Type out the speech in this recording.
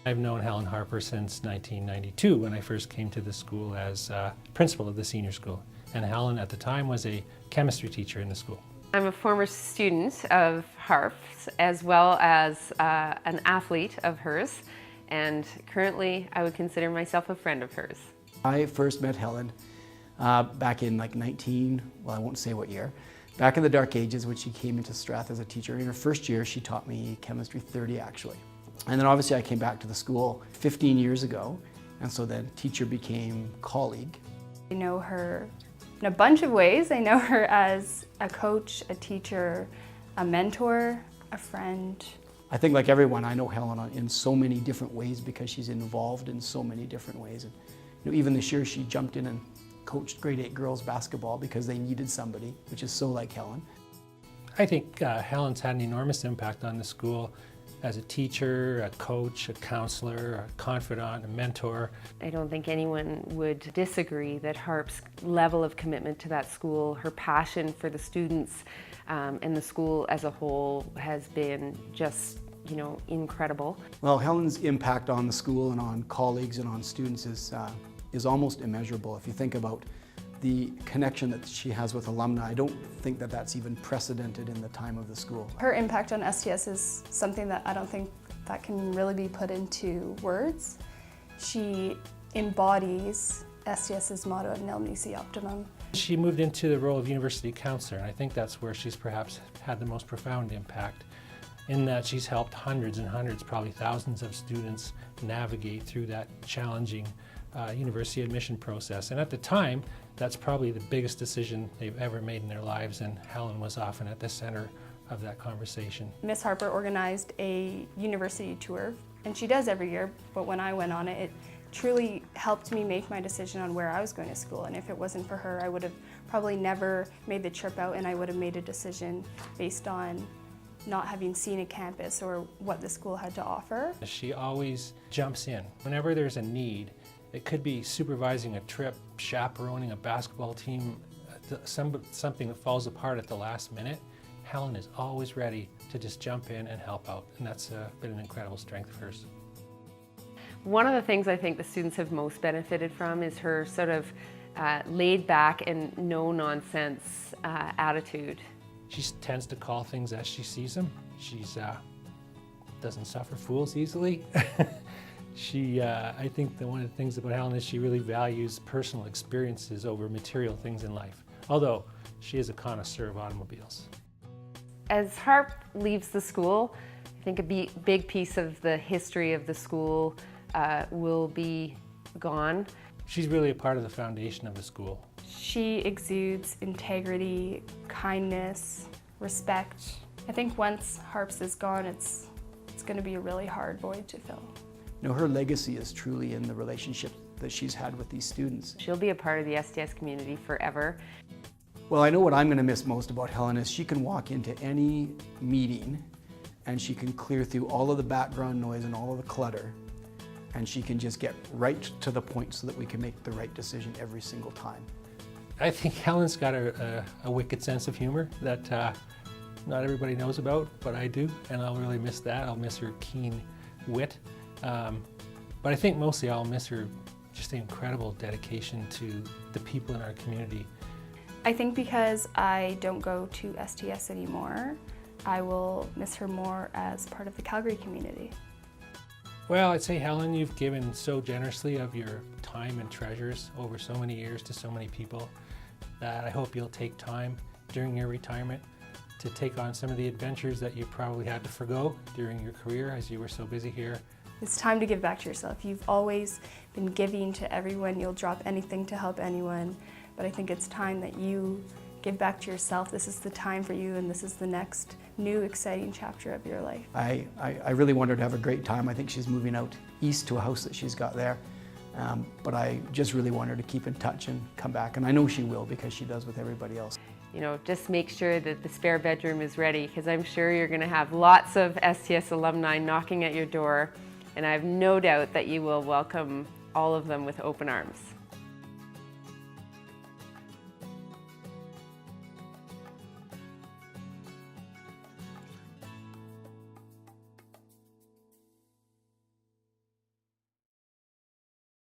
I've known Helen Harper since 1992 when I first came to the school as principal of the senior school. And Helen at the time was a chemistry teacher in the school. I'm a former student of Harp's as well as an athlete of hers, and currently I would consider myself a friend of hers. I first met Helen back in like I won't say what year, back in the dark ages when she came into Strath as a teacher. In her first year she taught me chemistry 30 actually. And then obviously I came back to the school 15 years ago, and so then teacher became colleague. I know her in a bunch of ways. I know her as a coach, a teacher, a mentor, a friend. I think like everyone, I know Helen in so many different ways because she's involved in so many different ways. And even this year she jumped in and coached grade 8 girls basketball because they needed somebody, which is so like Helen. I think Helen's had an enormous impact on the school as a teacher, a coach, a counselor, a confidant, a mentor. I don't think anyone would disagree that Harp's level of commitment to that school, her passion for the students and the school as a whole has been just, incredible. Well, Helen's impact on the school and on colleagues and on students is almost immeasurable. If you think about the connection that she has with alumni, I don't think that that's even precedented in the time of the school. Her impact on STS is something that I don't think that can really be put into words. She embodies STS's motto of Nil Nisi Optimum. She moved into the role of university counselor, and I think that's where she's perhaps had the most profound impact, in that she's helped hundreds and hundreds, probably thousands of students navigate through that challenging university admission process. And at the time, that's probably the biggest decision they've ever made in their lives, and Helen was often at the center of that conversation. Miss Harper organized a university tour, and she does every year, but when I went on it, it truly helped me make my decision on where I was going to school. And if it wasn't for her, I would have probably never made the trip out, and I would have made a decision based on not having seen a campus or what the school had to offer. She always jumps in whenever there's a need. It could be supervising a trip, chaperoning a basketball team, something that falls apart at the last minute. Helen is always ready to just jump in and help out, and that's been an incredible strength of hers. One of the things I think the students have most benefited from is her sort of laid back and no-nonsense attitude. She tends to call things as she sees them. She doesn't suffer fools easily. I think that one of the things about Helen is she really values personal experiences over material things in life, although she is a connoisseur of automobiles. As Harp leaves the school, I think a big piece of the history of the school will be gone. She's really a part of the foundation of the school. She exudes integrity, kindness, respect. I think once Harp's is gone, it's going to be a really hard void to fill. Her legacy is truly in the relationship that she's had with these students. She'll be a part of the STS community forever. Well, I know what I'm going to miss most about Helen is she can walk into any meeting and she can clear through all of the background noise and all of the clutter, and she can just get right to the point so that we can make the right decision every single time. I think Helen's got a wicked sense of humor that not everybody knows about, but I do, and I'll really miss that. I'll miss her keen wit. But I think mostly I'll miss her just the incredible dedication to the people in our community. I think because I don't go to STS anymore, I will miss her more as part of the Calgary community. Well, I'd say, Helen, you've given so generously of your time and treasures over so many years to so many people that I hope you'll take time during your retirement to take on some of the adventures that you probably had to forgo during your career as you were so busy here. It's time to give back to yourself. You've always been giving to everyone. You'll drop anything to help anyone. But I think it's time that you give back to yourself. This is the time for you, and this is the next new exciting chapter of your life. I really want her to have a great time. I think she's moving out east to a house that she's got there. But I just really want her to keep in touch and come back. And I know she will, because she does with everybody else. Just make sure that the spare bedroom is ready, because I'm sure you're going to have lots of STS alumni knocking at your door. And I have no doubt that you will welcome all of them with open arms.